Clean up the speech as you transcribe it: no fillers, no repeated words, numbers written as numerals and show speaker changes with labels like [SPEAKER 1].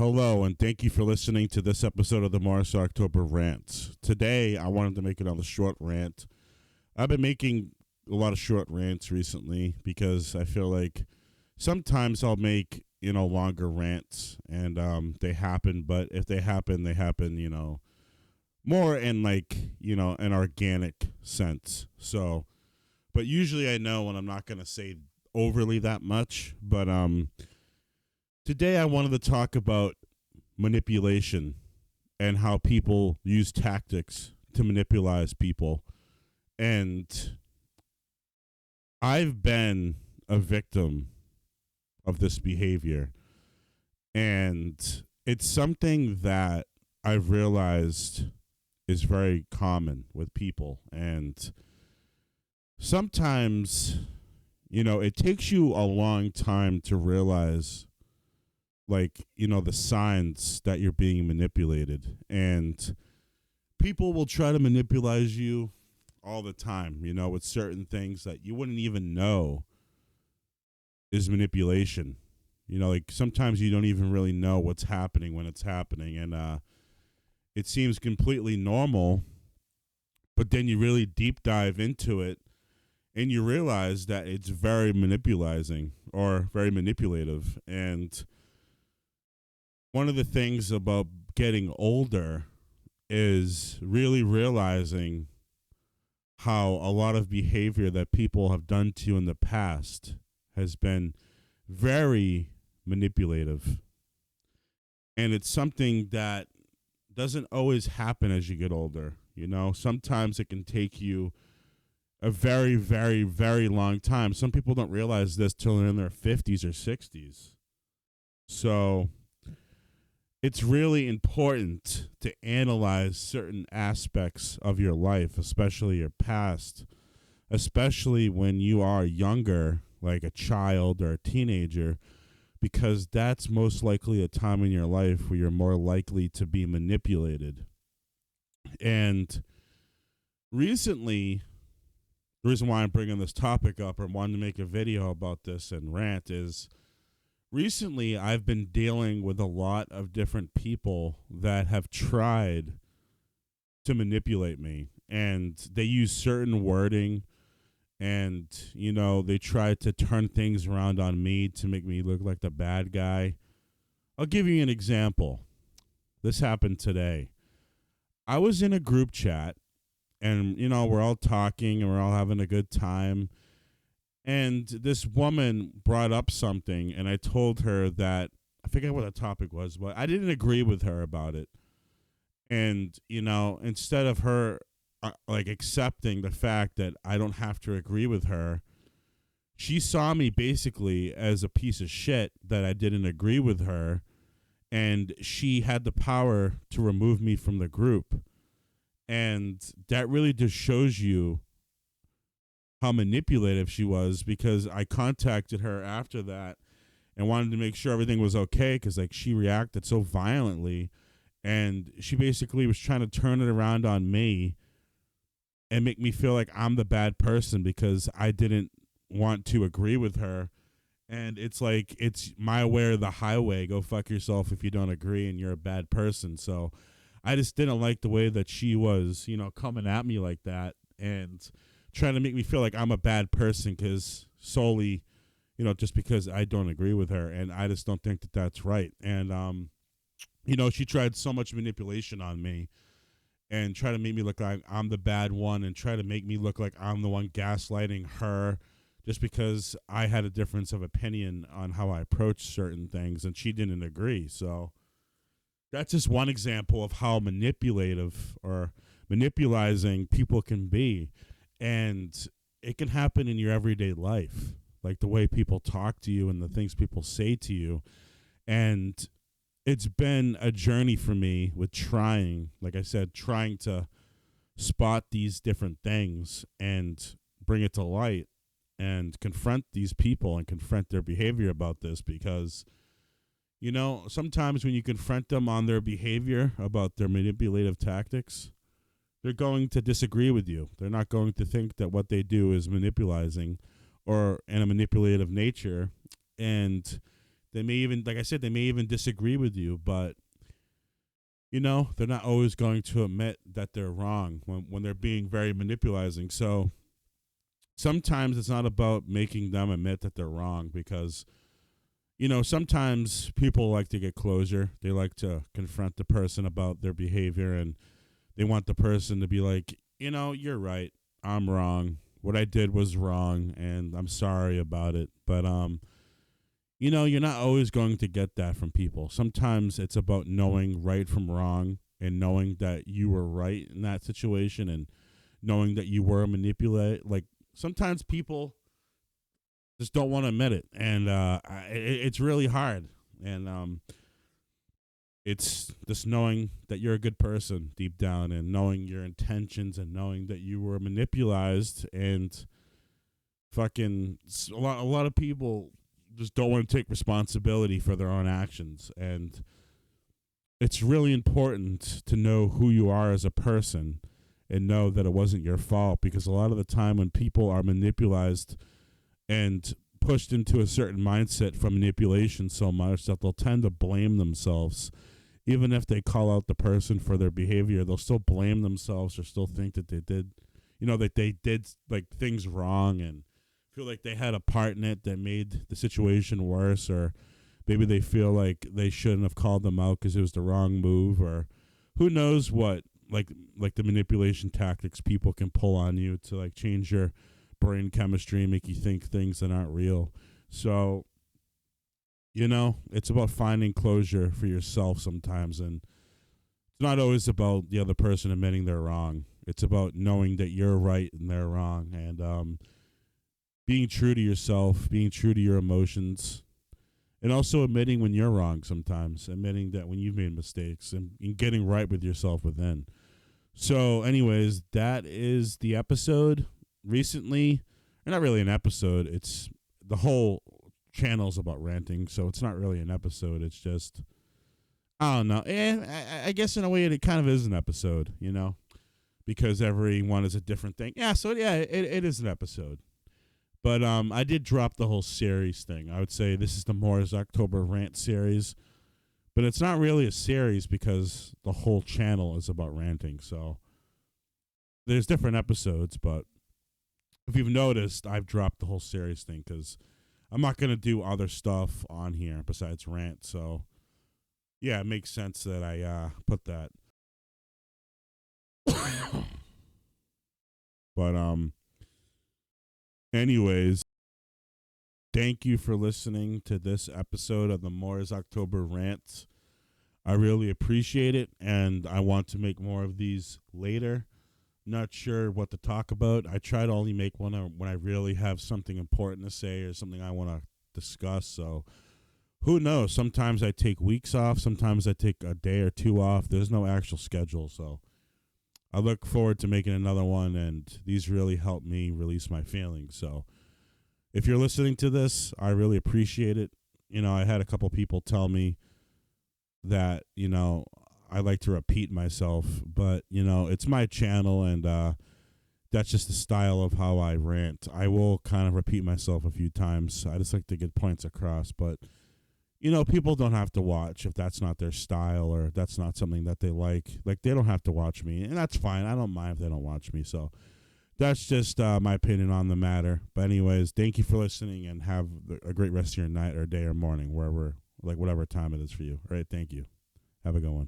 [SPEAKER 1] Hello, and thank you for listening to this episode of the Mars October Rants. Today, I wanted to make another short rant. I've been making a lot of short rants recently because I feel like sometimes I'll make, longer rants and they happen, but if they happen, more in an organic sense. So, but usually I know when I'm not going to say overly that much, but today I wanted to talk about manipulation and how people use tactics to manipulate people. And I've been a victim of this behavior. And it's something that I've realized is very common with people. And sometimes, it takes you a long time to realize the signs that you're being manipulated, and people will try to manipulate you all the time, with certain things that you wouldn't even know is manipulation. Sometimes you don't even really know what's happening when it's happening, and it seems completely normal, but then you really deep dive into it and you realize that it's very manipulating or very manipulative. And one of the things about getting older is really realizing how a lot of behavior that people have done to you in the past has been very manipulative. And it's something that doesn't always happen as you get older. Sometimes it can take you a very, very, very long time. Some people don't realize this till they're in their 50s or 60s. So it's really important to analyze certain aspects of your life, especially your past, especially when you are younger, like a child or a teenager, because that's most likely a time in your life where you're more likely to be manipulated. And recently, the reason why I'm bringing this topic up or wanting to make a video about this and rant is recently, I've been dealing with a lot of different people that have tried to manipulate me, and they use certain wording, and they try to turn things around on me to make me look like the bad guy. I'll give you an example. This happened today. I was in a group chat, and we're all talking and we're all having a good time. And this woman brought up something, and I told her that I forget what the topic was, but I didn't agree with her about it. And, instead of her accepting the fact that I don't have to agree with her, she saw me basically as a piece of shit that I didn't agree with her. And she had the power to remove me from the group. And that really just shows you how manipulative she was, because I contacted her after that and wanted to make sure everything was okay, because she reacted so violently, and she basically was trying to turn it around on me and make me feel like I'm the bad person because I didn't want to agree with her. And it's it's my way or the highway. Go fuck yourself if you don't agree and you're a bad person. So I just didn't like the way that she was, coming at me like that and trying to make me feel like I'm a bad person because solely, just because I don't agree with her. And I just don't think that that's right. And, she tried so much manipulation on me and try to make me look like I'm the bad one and try to make me look like I'm the one gaslighting her just because I had a difference of opinion on how I approach certain things and she didn't agree. So that's just one example of how manipulative or manipulating people can be. And it can happen in your everyday life, like the way people talk to you and the things people say to you. And it's been a journey for me with trying, like I said, trying to spot these different things and bring it to light and confront these people and confront their behavior about this, because sometimes when you confront them on their behavior about their manipulative tactics, they're going to disagree with you. They're not going to think that what they do is manipulating or in a manipulative nature. And They may even, like I said, they may even disagree with you, but they're not always going to admit that they're wrong when they're being very manipulating. So sometimes it's not about making them admit that they're wrong because, sometimes people like to get closure. They like to confront the person about their behavior, and they want the person to be like, you're right. I'm wrong. What I did was wrong, and I'm sorry about it. But, you're not always going to get that from people. Sometimes it's about knowing right from wrong and knowing that you were right in that situation and knowing that you were manipulated. Like, sometimes people just don't want to admit it, and it's really hard. And it's just knowing that you're a good person deep down and knowing your intentions and knowing that you were manipulated and fucking a lot of people just don't want to take responsibility for their own actions. And it's really important to know who you are as a person and know that it wasn't your fault, because a lot of the time when people are manipulated and pushed into a certain mindset from manipulation so much that they'll tend to blame themselves. Even if they call out the person for their behavior, they'll still blame themselves or still think that they did, that they did like things wrong and feel like they had a part in it that made the situation worse, or maybe they feel like they shouldn't have called them out because it was the wrong move, or who knows what, like the manipulation tactics people can pull on you to like change your brain chemistry and make you think things that aren't real. So, it's about finding closure for yourself sometimes, and it's not always about the other person admitting they're wrong. It's about knowing that you're right and they're wrong, and being true to yourself, being true to your emotions, and also admitting when you're wrong sometimes, admitting that when you've made mistakes and getting right with yourself within. So anyways, that is the episode. Recently, or not really an episode, it's the whole channel's about ranting, so it's not really an episode. It's just, I don't know. I guess in a way it kind of is an episode, because everyone is a different thing. Yeah, so yeah, it is an episode. But I did drop the whole series thing. I would say this is the Moore's October Rant series. But it's not really a series because the whole channel is about ranting. So there's different episodes, but if you've noticed, I've dropped the whole series thing because I'm not going to do other stuff on here besides rant. So yeah, it makes sense that I put that. But anyways, thank you for listening to this episode of the Moore's October Rants. I really appreciate it, and I want to make more of these later. Not sure what to talk about. I try to only make one when I really have something important to say or something I want to discuss. So who knows? Sometimes I take weeks off. Sometimes I take a day or two off. There's no actual schedule. So I look forward to making another one, and these really help me release my feelings. So if you're listening to this, I really appreciate it. I had a couple people tell me that, I like to repeat myself, but, it's my channel, and that's just the style of how I rant. I will kind of repeat myself a few times. I just like to get points across, but, people don't have to watch if that's not their style or that's not something that they like. Like, they don't have to watch me, and that's fine. I don't mind if they don't watch me, so that's just my opinion on the matter. But anyways, thank you for listening, and have a great rest of your night or day or morning, wherever, like whatever time it is for you. All right, thank you. Have a good one.